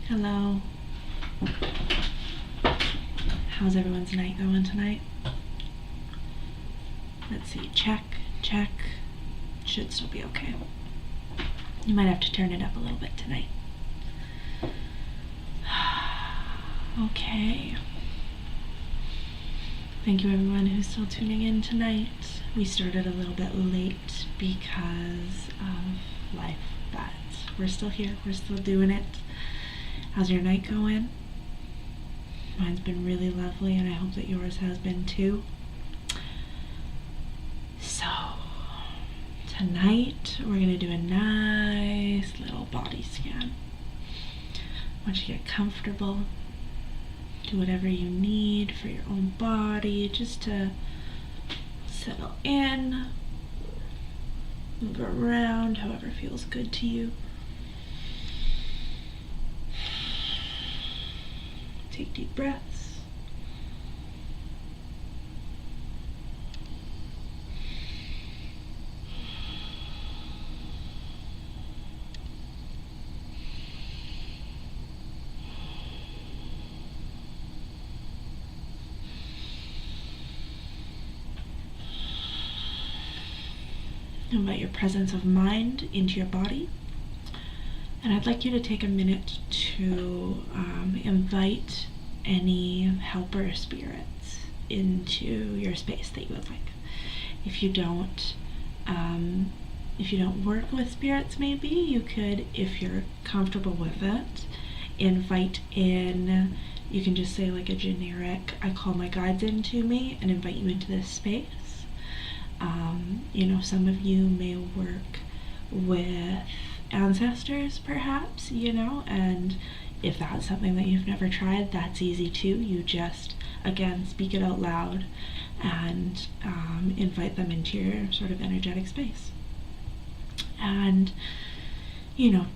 Hello. How's everyone's night going tonight? Let's see, check. Should still be okay. You might have to turn it up a little bit tonight. Okay. Thank you everyone who's still tuning in tonight. We started a little bit late because of life, but we're still here, we're still doing it. How's your night going? Mine's been really lovely, and I hope that yours has been too. So, tonight we're going to do a nice little body scan. I want you to get comfortable. Do whatever you need for your own body, just to settle in, move around however feels good to you. Take deep breaths. Invite your presence of mind into your body. And I'd like you to take a minute to invite any helper spirits into your space that you would like. If you don't work with spirits, maybe you could, if you're comfortable with it, invite in. You can just say like a generic, I call my guides into me, and invite you into this space. Some of you may work with ancestors perhaps, and if that's something that you've never tried, that's easy too. You just, again, speak it out loud and invite them into your sort of energetic space. And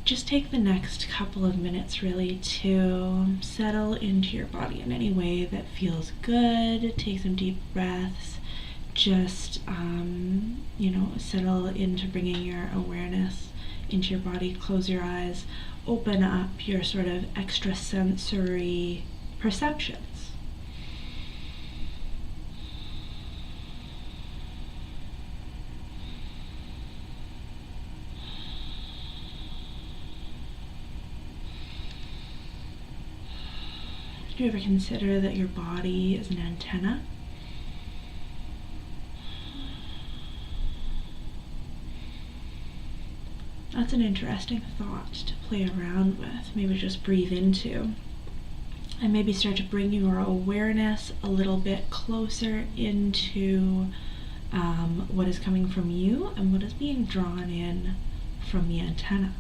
just take the next couple of minutes really to settle into your body in any way that feels good. Take some deep breaths. Just settle into bringing your awareness into your body. Close your eyes, open up your sort of extrasensory perceptions. Do you ever consider that your body is an antenna? That's an interesting thought to play around with. Maybe just breathe into, and maybe start to bring your awareness a little bit closer into what is coming from you and what is being drawn in from the antenna.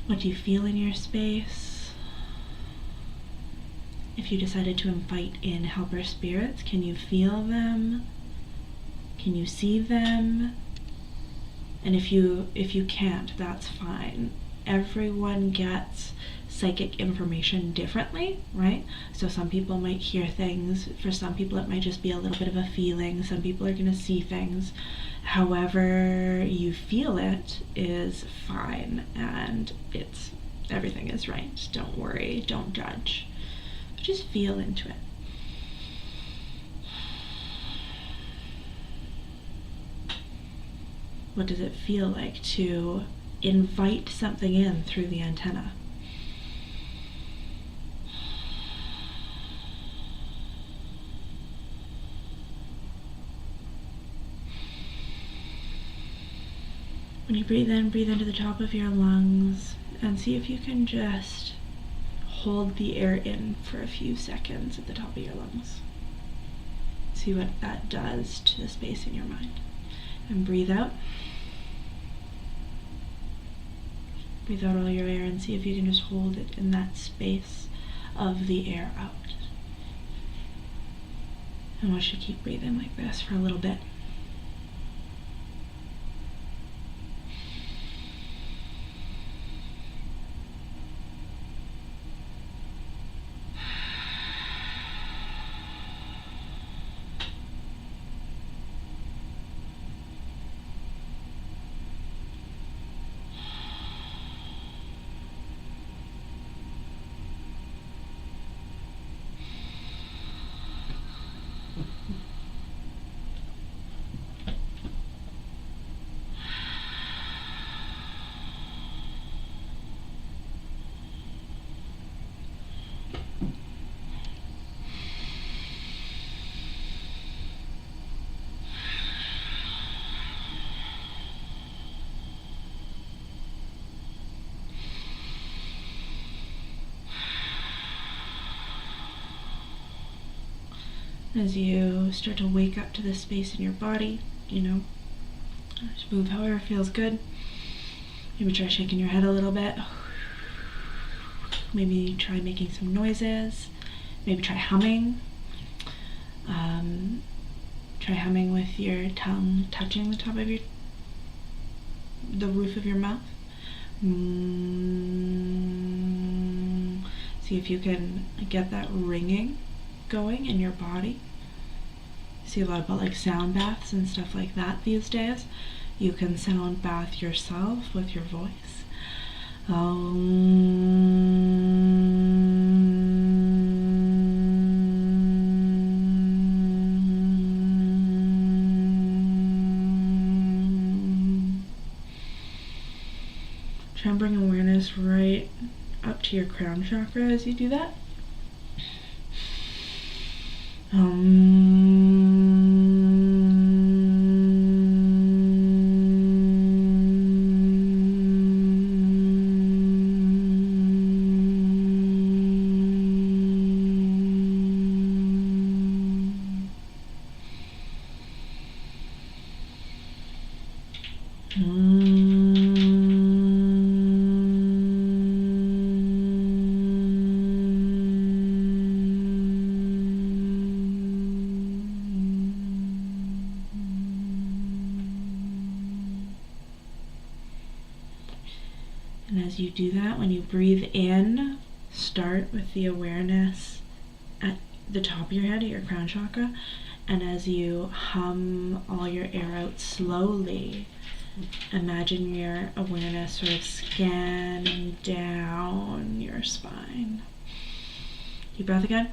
What do you feel in your space? If you decided to invite in helper spirits, can you feel them? Can you see them? And if you can't, that's fine. Everyone gets psychic information differently, right? So some people might hear things. For some people it might just be a little bit of a feeling. Some people are going to see things. However you feel it is fine, and everything is right. Don't worry, don't judge. Just feel into it. What does it feel like to invite something in through the antenna? When you breathe in, breathe into the top of your lungs and see if you can just hold the air in for a few seconds at the top of your lungs. See what that does to the space in your mind. And breathe out. Breathe out all your air and see if you can just hold it in that space of the air out. And watch you keep breathing like this for a little bit. As you start to wake up to this space in your body, just move however feels good. Maybe try shaking your head a little bit. Maybe try making some noises. Maybe try humming. Try humming with your tongue touching the top of the roof of your mouth. See if you can get that ringing going in your body. See a lot about like sound baths and stuff like that these days. You can sound bath yourself with your voice. Try and bring awareness right up to your crown chakra as you do that. And as you do that, when you breathe in, start with the awareness at the top of your head, at your crown chakra. And as you hum all your air out slowly, imagine your awareness sort of scanning down your spine. Deep breath again.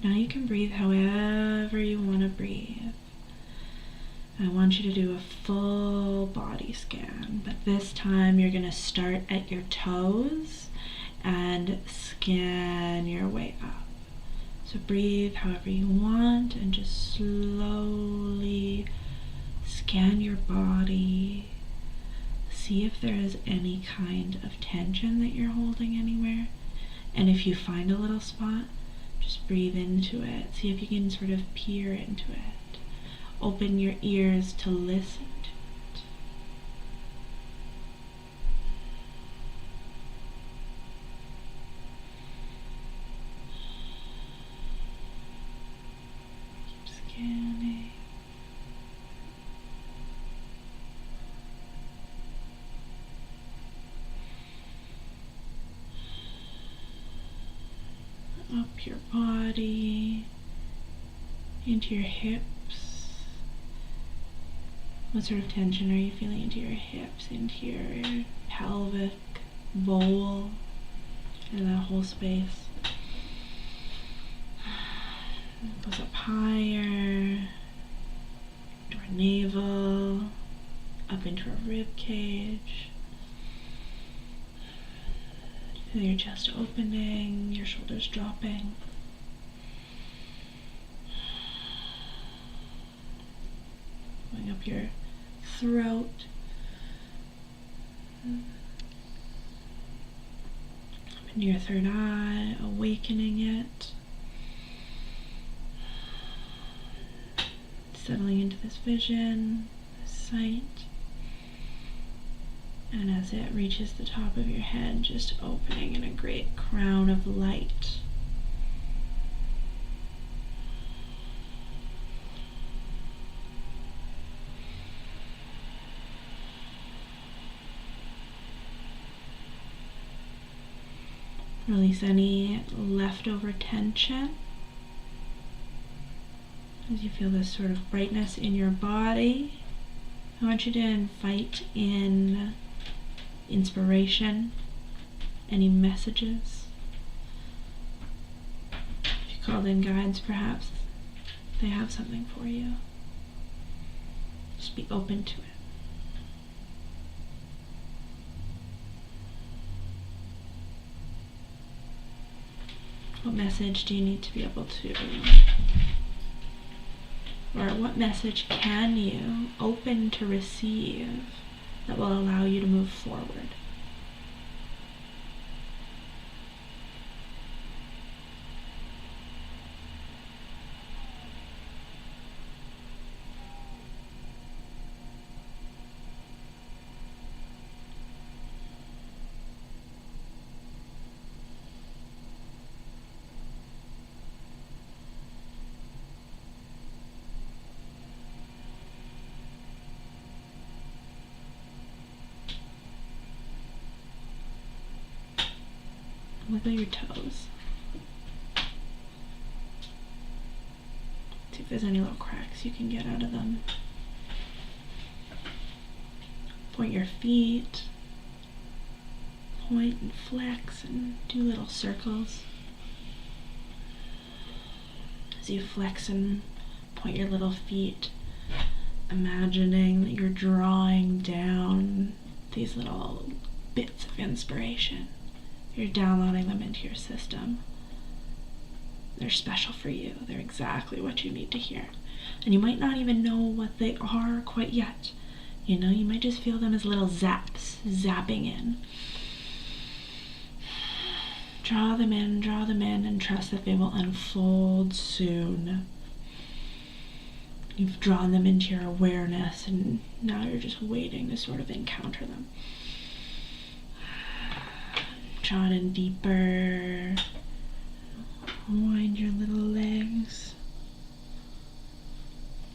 Now you can breathe however you want to breathe. I want you to do a full body scan, but this time you're going to start at your toes and scan your way up. So breathe however you want and just slowly scan your body. See if there is any kind of tension that you're holding anywhere. And if you find a little spot, just breathe into it. See if you can sort of peer into it. Open your ears to listen to it. Keep scanning. Up your body, into your hips. What sort of tension are you feeling into your hips, into your pelvic bowl, and that whole space? It goes up higher, to our navel, up into our rib cage. Feel your chest opening, your shoulders dropping. Going up your throat. Up into your third eye, awakening it. Settling into this vision, this sight. And as it reaches the top of your head, just opening in a great crown of light. Release any leftover tension as you feel this sort of brightness in your body. I want you to invite in inspiration, any messages. If you called in guides, perhaps they have something for you. Just be open to it. What message do you need to be able to, or what message can you open to receive that will allow you to move forward? Wiggle your toes. See if there's any little cracks you can get out of them. Point your feet. Point and flex and do little circles. As you flex and point your little feet, imagining that you're drawing down these little bits of inspiration. You're downloading them into your system. They're special for you. They're exactly what you need to hear. And you might not even know what they are quite yet. You know, you might just feel them as little zaps, zapping in. Draw them in, and trust that they will unfold soon. You've drawn them into your awareness, and now you're just waiting to sort of encounter them. Draw it in deeper. Wind your little legs.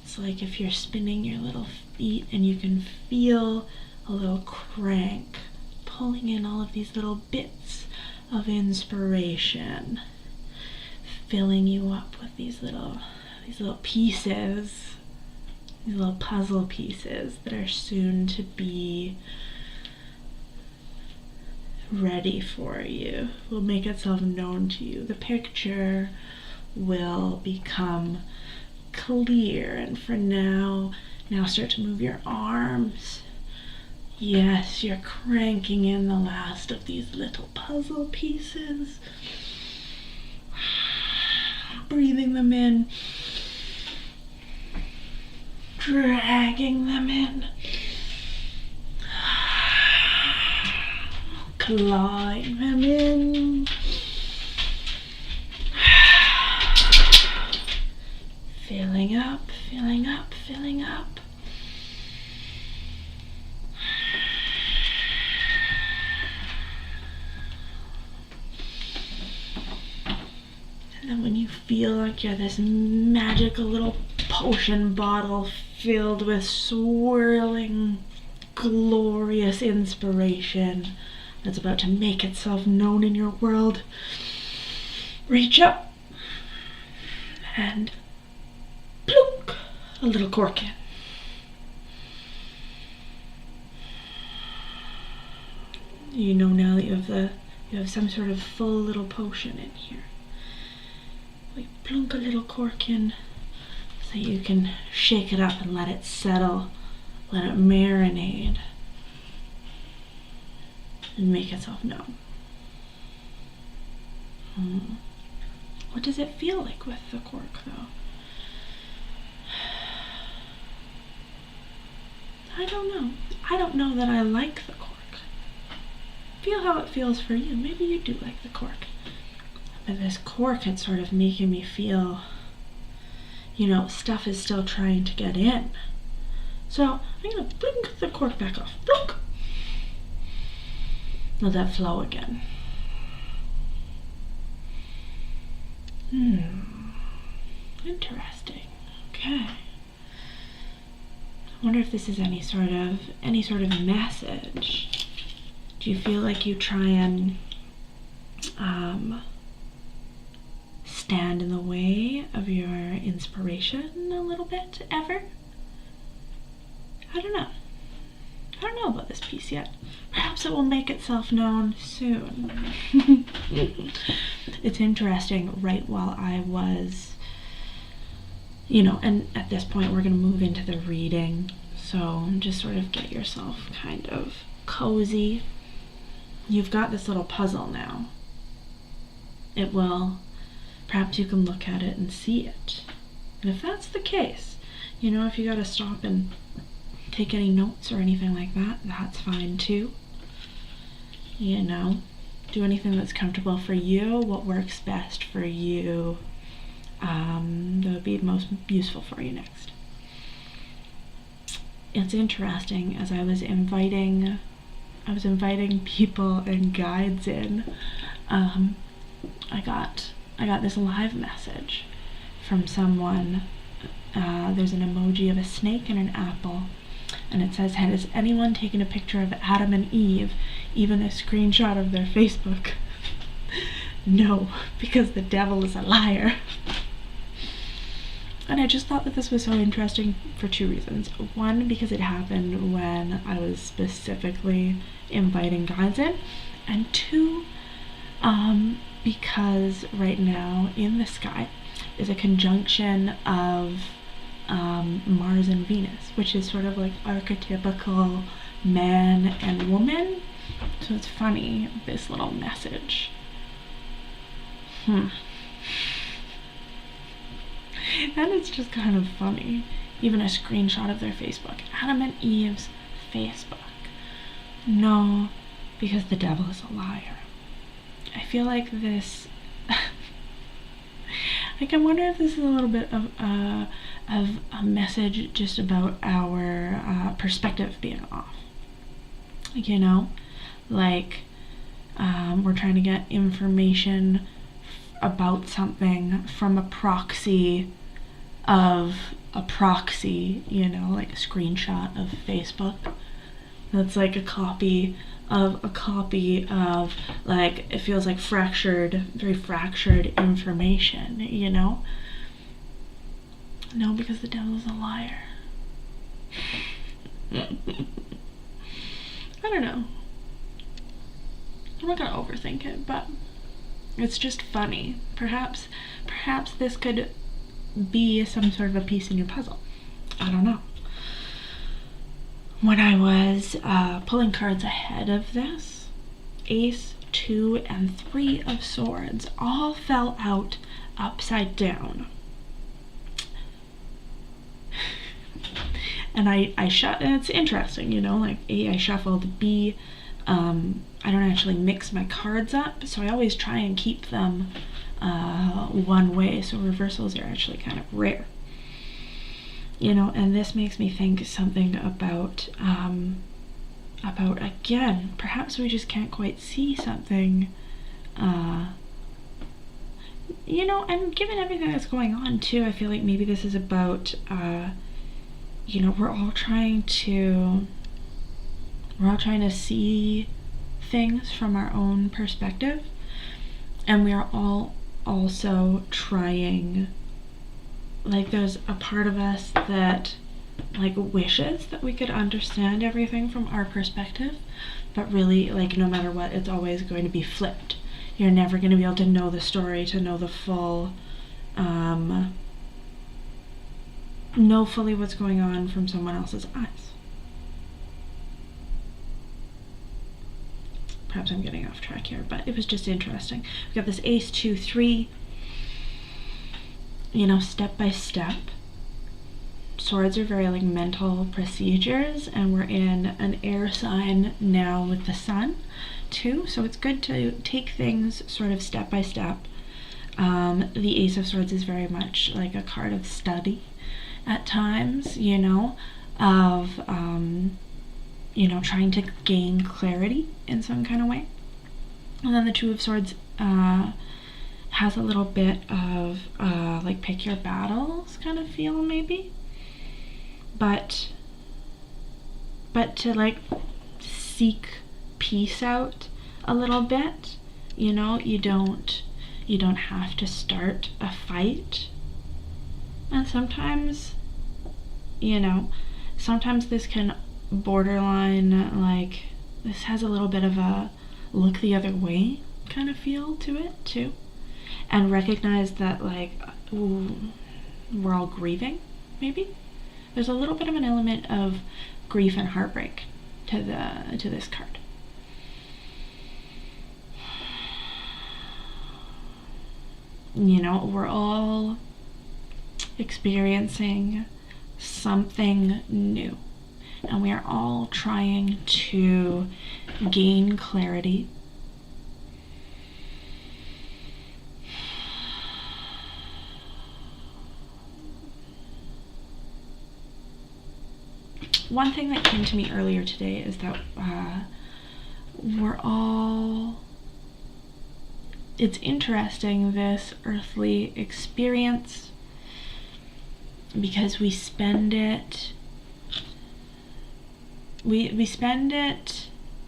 It's like if you're spinning your little feet and you can feel a little crank pulling in all of these little bits of inspiration, filling you up with these little pieces, these little puzzle pieces that are soon to be ready for you, will make itself known to you. The picture will become clear, and for now start to move your arms. Yes, you're cranking in the last of these little puzzle pieces. Breathing them in. Dragging them in. Clawing them in. Filling up, filling up, filling up. And then when you feel like you're this magical little potion bottle filled with swirling, glorious inspiration that's about to make itself known in your world, reach up and plunk a little cork in. You know now that you have some sort of full little potion in here. We plunk a little cork in so you can shake it up and let it settle, let it marinate, and make itself known. What does it feel like with the cork, though? I don't know. I don't know that I like the cork. Feel how it feels for you. Maybe you do like the cork. But this cork, it's sort of making me feel, stuff is still trying to get in. So I'm going to blink the cork back off. Blink! Let that flow again. Interesting. Okay. I wonder if this is any sort of message. Do you feel like you try and stand in the way of your inspiration a little bit ever? I don't know. I don't know about this piece yet. Perhaps it will make itself known soon. It's interesting, right while I was, and at this point we're going to move into the reading. So just sort of get yourself kind of cozy. You've got this little puzzle now. Perhaps you can look at it and see it. And if that's the case, if you got to stop and take any notes or anything like that, that's fine too. Do anything that's comfortable for you, what works best for you, that would be most useful for you next. It's interesting, as I was inviting people and guides in, I got this live message from someone. There's an emoji of a snake and an apple, and it says, has anyone taken a picture of Adam and Eve, even a screenshot of their Facebook? No, because the devil is a liar. And I just thought that this was so interesting for two reasons. One, because it happened when I was specifically inviting guides in, and two, because right now in the sky is a conjunction of Mars and Venus, which is sort of like archetypical man and woman. So it's funny, this little message. And it's just kind of funny. Even a screenshot of their Facebook. Adam and Eve's Facebook. No, because the devil is a liar. I feel like this... I wonder if this is a little bit of a message just about our perspective being off. We're trying to get information about something from a proxy of a proxy, like a screenshot of Facebook. That's like a copy of, like, it feels like very fractured information, No, because the devil is a liar. I don't know. I'm not gonna overthink it, but it's just funny. Perhaps this could be some sort of a piece in your puzzle. I don't know. When I was pulling cards ahead of this, Ace, 2, and 3 of Swords all fell out upside down. And and it's interesting, like A, I shuffled, B, I don't actually mix my cards up, so I always try and keep them one way, so reversals are actually kind of rare. And this makes me think something about again, perhaps we just can't quite see something, and given everything that's going on too, I feel like maybe this is about, we're all trying to see things from our own perspective, and we are all also trying, like, there's a part of us that wishes that we could understand everything from our perspective, but really, no matter what, it's always going to be flipped. You're never going to be able to know the story, to know the full, know fully what's going on from someone else's eyes. Perhaps I'm getting off track here, but it was just interesting. We got this Ace, 2, 3, step by step. Swords are very mental procedures, and we're in an air sign now with the sun too, so it's good to take things sort of step by step. The Ace of Swords is very much like a card of study at times, of trying to gain clarity in some kind of way. And then the Two of Swords has a little bit of pick your battles kind of feel, maybe, but to seek peace out a little bit. You don't have to start a fight, and sometimes sometimes this can borderline, like, this has a little bit of a look the other way kind of feel to it too. And recognize that, like, ooh, we're all grieving, maybe. There's a little bit of an element of grief and heartbreak to this card. You know, we're all experiencing something new, and we are all trying to gain clarity. One thing that came to me earlier today is that it's interesting, this earthly experience, because we spend it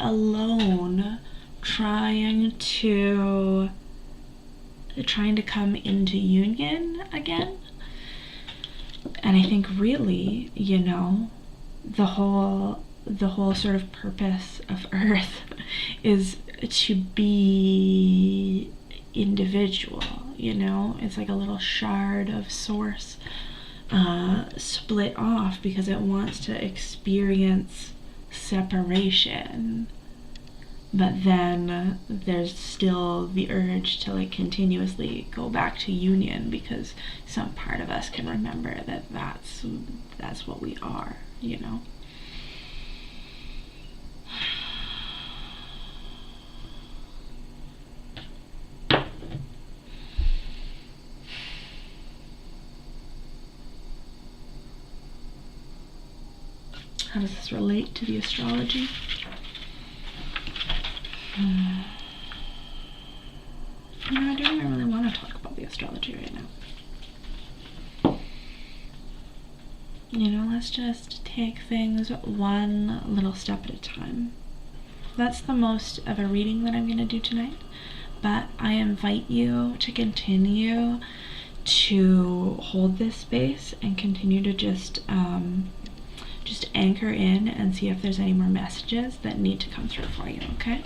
alone, trying to come into union again. And I think really, you know, the whole sort of purpose of Earth is to be individual, you know? It's like a little shard of source split off because it wants to experience separation. But then there's still the urge to, like, continuously go back to union, because some part of us can remember that that's what we are, you know? How does this relate to the astrology? No, I don't even really want to talk about the astrology right now. You know, let's just take things one little step at a time. That's the most of a reading that I'm going to do tonight, but I invite you to continue to hold this space and continue to just anchor in and see if there's any more messages that need to come through for you, okay?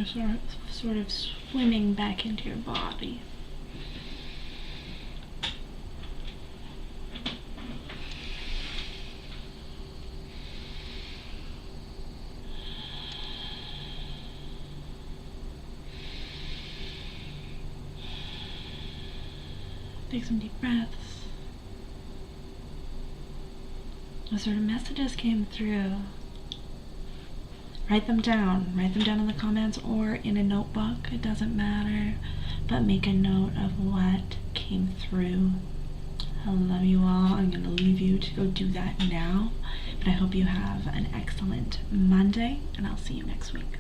sort of swimming back into your body. Take some deep breaths. What sort of messages came through? Write them down. Write them down in the comments or in a notebook. It doesn't matter. But make a note of what came through. I love you all. I'm going to leave you to go do that now. But I hope you have an excellent Monday, and I'll see you next week.